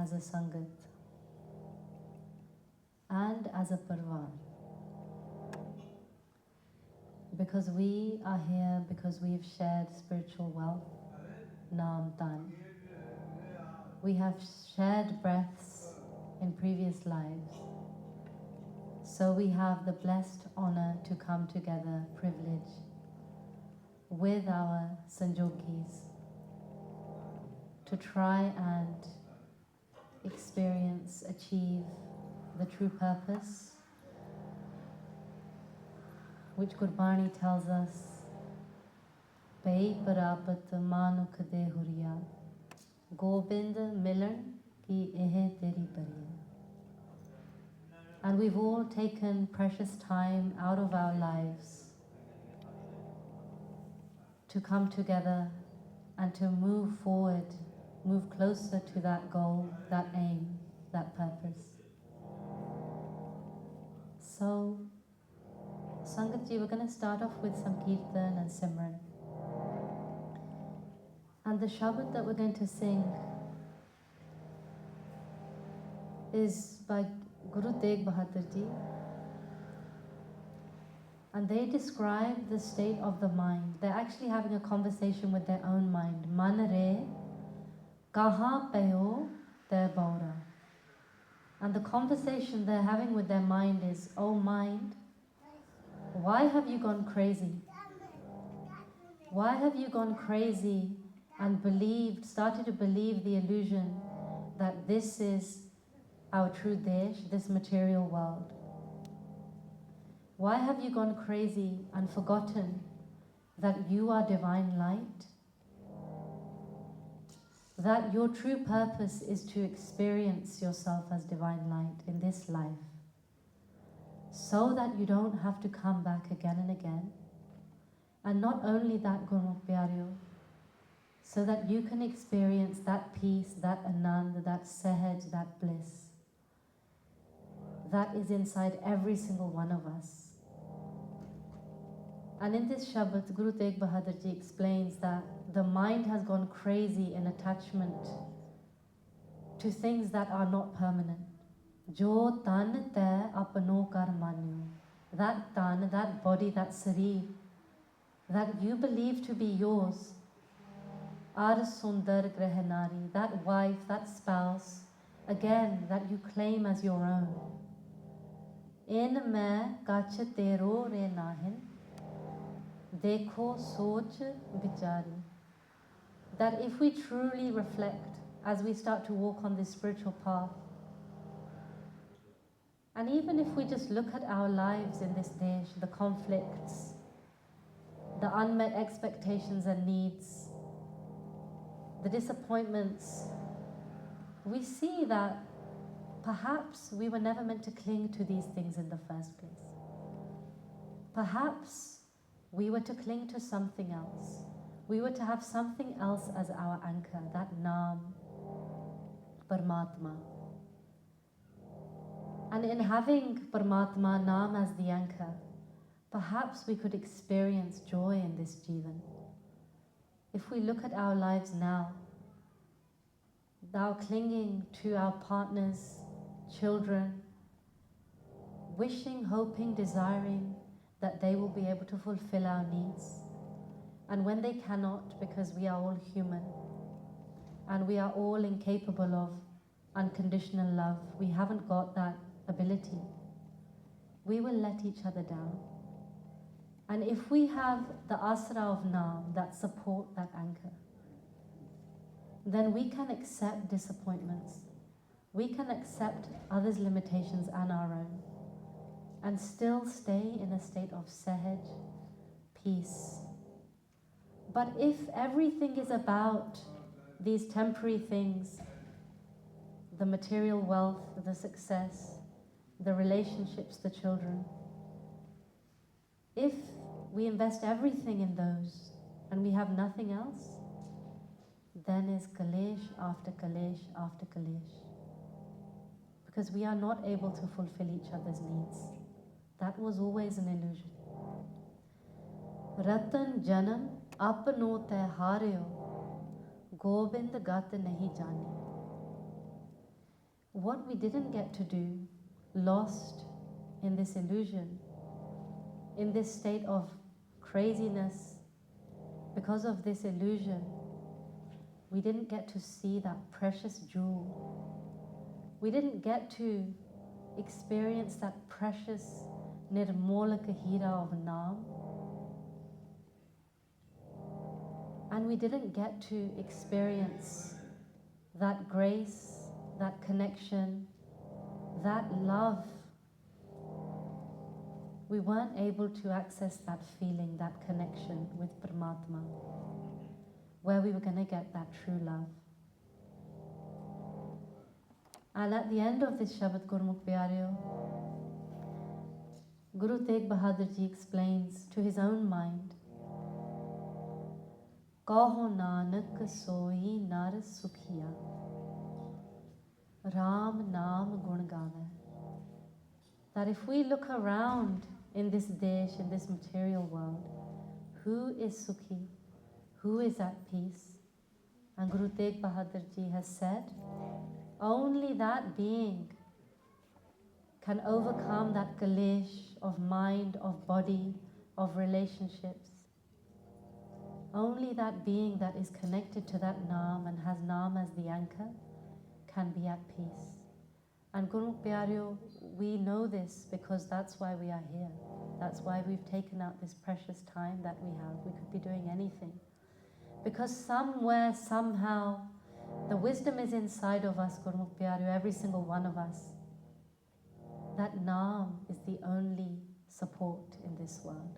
as a Sangat and as a Parvar. Because we are here because we've shared spiritual wealth, Naam Tan. We have shared breaths in previous lives. So we have the blessed honor to come together, privilege, with our Sanjogis to try and experience, achieve the true purpose, which Gurbani tells us, Pai Parapat Manuk De Huriya, Gobind Milan Ki Ehe Teri Pariya. And we've all taken precious time out of our lives to come together and to move forward, move closer to that goal, that aim, that purpose. So, Sangatji, we're going to start off with some Kirtan and Simran. And the Shabad that we're going to sing is by Guru Tegh Bahadur Ji. And they describe the state of the mind. They're actually having a conversation with their own mind. Man re, kaha payo te baura. And the conversation they're having with their mind is, oh mind, why have you gone crazy? Why have you gone crazy and started to believe the illusion that this is our true desh, this material world? Why have you gone crazy and forgotten that you are divine light? That your true purpose is to experience yourself as divine light in this life, so that you don't have to come back again and again. And not only that, Gurmukh Pyareo, so that you can experience that peace, that anand, that sehaj, that bliss that is inside every single one of us. And in this Shabad, Guru Tegh Bahadur Ji explains that the mind has gone crazy in attachment to things that are not permanent. Jo tan te apno kar manyo. That tan, that body, that sarir, that you believe to be yours. Ar sundar greh nari, that wife, that spouse, again, that you claim as your own. In main kach tero re nahin, dekho soch vichari. That if we truly reflect as we start to walk on this spiritual path, and even if we just look at our lives in this desh, the conflicts, the unmet expectations and needs, the disappointments, we see that perhaps we were never meant to cling to these things in the first place. Perhaps we were to cling to something else. We were to have something else as our anchor, that Naam, Paramatma. And in having Paramatma, Naam as the anchor, perhaps we could experience joy in this Jivan. If we look at our lives now clinging to our partners, children, wishing, hoping, desiring that they will be able to fulfill our needs. And when they cannot, because we are all human and we are all incapable of unconditional love, we haven't got that ability, we will let each other down. And if we have the asra of Naam, that support, that anchor, then we can accept disappointments. We can accept others' limitations and our own, and still stay in a state of sehaj, peace. But if everything is about these temporary things, the material wealth, the success, the relationships, the children, if we invest everything in those and we have nothing else, then is kalesh after kalesh after kalesh. Because we are not able to fulfill each other's needs. That was always an illusion. Ratan janam apno te hareo, Gobind gat nahi jani. what we didn't get to do, lost in this illusion, in this state of craziness, because of this illusion, we didn't get to see that precious jewel. We didn't get to experience that precious nirmolaka hira of Naam. And we didn't get to experience that grace, that connection, that love. We weren't able to access that feeling, that connection with Paramatma, where we were going to get that true love. And at the end of this Shabad Gurmukh Pyareo, Guru Tegh Bahadur Ji explains to his own mind, Kaho Nanak Soi Nar Sukhiya, Ram Naam Gun Gave. That if we look around in this desh, in this material world, who is Sukhi? Who is at peace? And Guru Tegh Bahadur Ji has said, only that being can overcome that kalesh of mind, of body, of relationships. Only that being that is connected to that Naam and has Naam as the anchor can be at peace. And Gurmukh Pyareo, we know this because that's why we are here. That's why we've taken out this precious time that we have. We could be doing anything. Because somewhere, somehow, the wisdom is inside of us, Gurmukh Pyareo, every single one of us. That Naam is the only support in this world.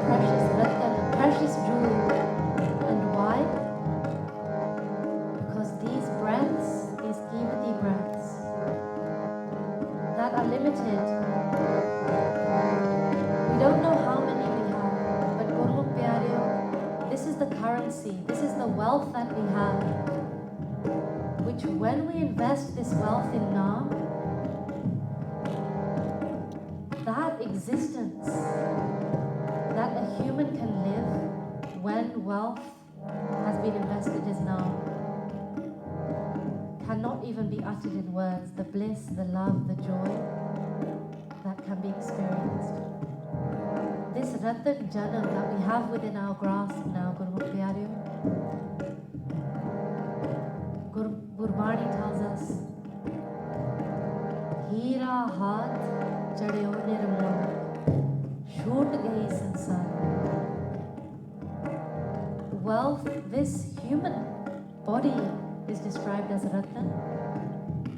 precious ratan, a precious jewel. And why? Because these breaths, these Kimati breaths that are limited, we don't know how many we have, but Gurmukh Pyareo, this is the currency, this is the wealth that we have, which when we invest this wealth in Naam, that existence that a human can live when wealth has been invested in Naam cannot even be uttered in words. The bliss, the love, the joy that can be experienced. This Ratan Janam that we have within our grasp now, Gurmukh Pyareo, Gurbani tells us, Hira haath chadeo nirmol, shoot gayi sansar. Wealth, this human body is described as Ratan,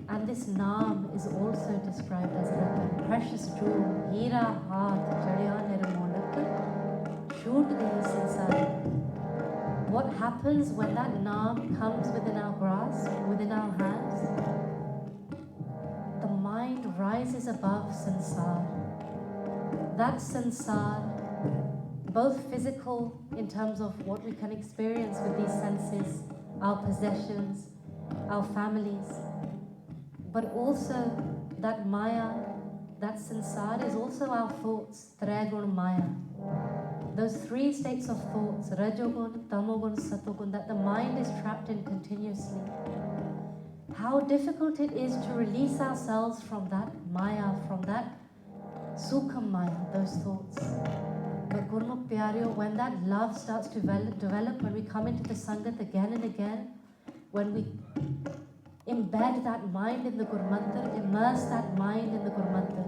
and this Naam is also described as Ratan, precious jewel. Hira haath chadeo nirmol, shoot gayi sansar. What happens when that Naam comes within our grasp, within our hands? The mind rises above sansar. That sansar, both physical in terms of what we can experience with these senses, our possessions, our families, but also that Maya, that sansar is also our thoughts, Tragun Maya. Those three states of thoughts, Rajogun, Tamogun, Satogun, that the mind is trapped in continuously. How difficult it is to release ourselves from that Maya, from that Sukha Maya, those thoughts. But Gurmukh Pyareo, when that love starts to develop, when we come into the Sangat again and again, when we embed that mind in the Gurmantar, immerse that mind in the Gurmantar,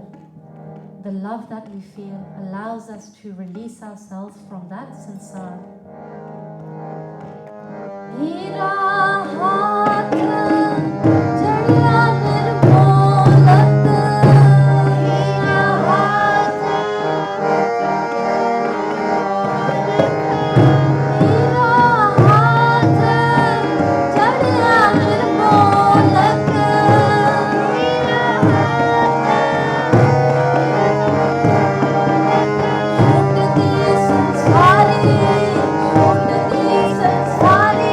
the love that we feel allows us to release ourselves from that sansar. Hira haath chadiya nirmolat, hira haath chadiya nirmolat. Sorry,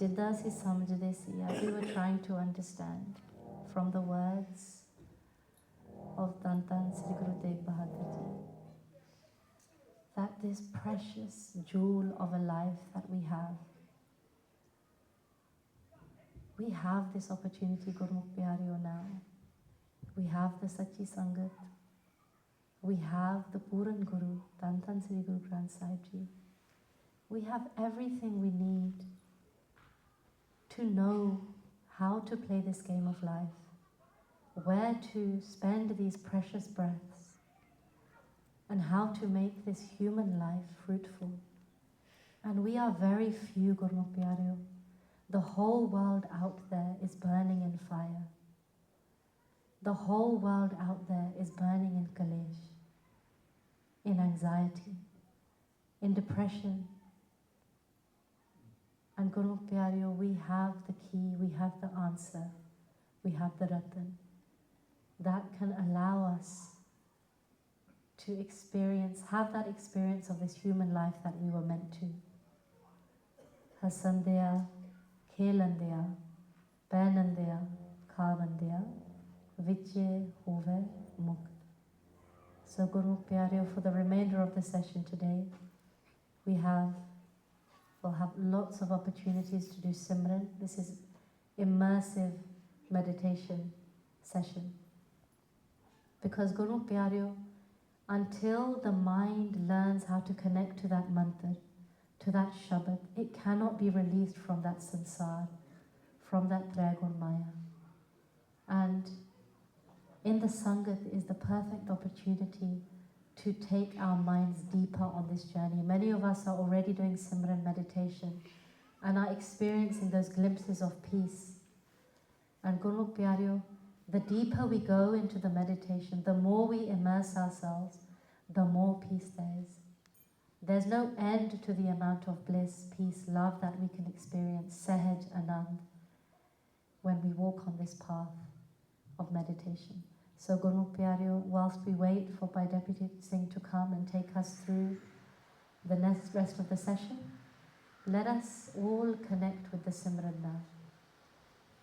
ਜਿੱਦਾਂ ਅਸੀਂ ਸਮਝਦੇ ਸੀ, as we were trying to understand from the words of Tan Tan Sri Guru Tegh Bahadur Ji, that this precious jewel of a life that we have this opportunity, Gurmukh Pyareo, now. We have the Sachi Sangat. We have the Puran Guru, Tan Tan Sri Guru Granth Sahib Ji. We have everything we need to know how to play this game of life, where to spend these precious breaths, and how to make this human life fruitful. And we are very few, Gurmukh Pyareo. The whole world out there is burning in fire. The whole world out there is burning in kalesh, in anxiety, in depression. And Gurmukh Pyareo, we have the key, we have the answer, we have the ratan that can allow us to have that experience of this human life that we were meant to. Hasandaya, khelandaya, painandaya, khavandaya, vichye hove mukt. So Gurmukh Pyareo, for the remainder of the session today, we'll have lots of opportunities to do Simran. This is immersive meditation session. Because Gurmukh Pyareo, until the mind learns how to connect to that mantra, to that Shabad, it cannot be released from that sansar, from that Tragun Maya. And in the Sangat is the perfect opportunity to take our minds deeper on this journey. Many of us are already doing Simran meditation and are experiencing those glimpses of peace. And Gurmukh Pyareo, the deeper we go into the meditation, the more we immerse ourselves, the more peace there is. There's no end to the amount of bliss, peace, love that we can experience, Sahaj, Anand, when we walk on this path of meditation. So Gurmukh Pyareo, whilst we wait for Bhai Deputy Singh to come and take us through the rest of the session, let us all connect with the Simran now.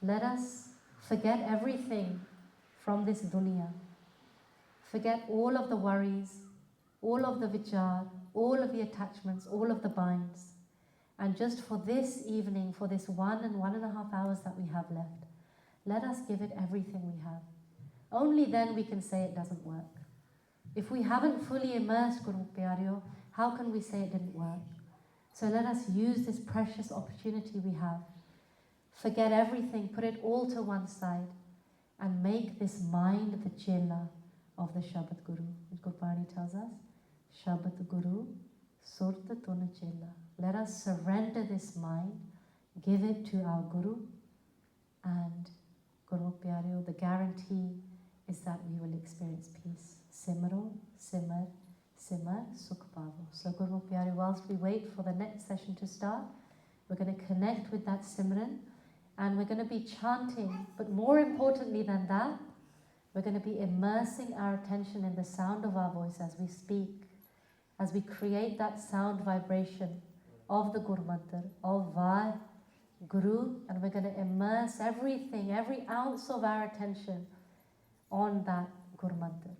Let us forget everything from this dunya. Forget all of the worries, all of the vichar, all of the attachments, all of the binds. And just for this evening, for this 1 and 1.5 hours that we have left, let us give it everything we have. Only then we can say it doesn't work. If we haven't fully immersed Gurmukh Pyareo, how can we say it didn't work? So let us use this precious opportunity we have. Forget everything, put it all to one side, and make this mind the chela of the Shabad Guru. Gurpani tells us, Shabad Guru, Surta Tuna Chela. Let us surrender this mind, give it to our Guru, and Gurmukh Pyareo, the guarantee is that we will experience peace. Simro, Simar, Simar, Sukh Pavo. So Gurmukh Pyareo, whilst we wait for the next session to start, we're going to connect with that Simran, and we're going to be chanting, but more importantly than that, we're going to be immersing our attention in the sound of our voice as we speak, as we create that sound vibration of the Guru Mantra, of Vai Guru, and we're going to immerse everything, every ounce of our attention on that Guru Mantra.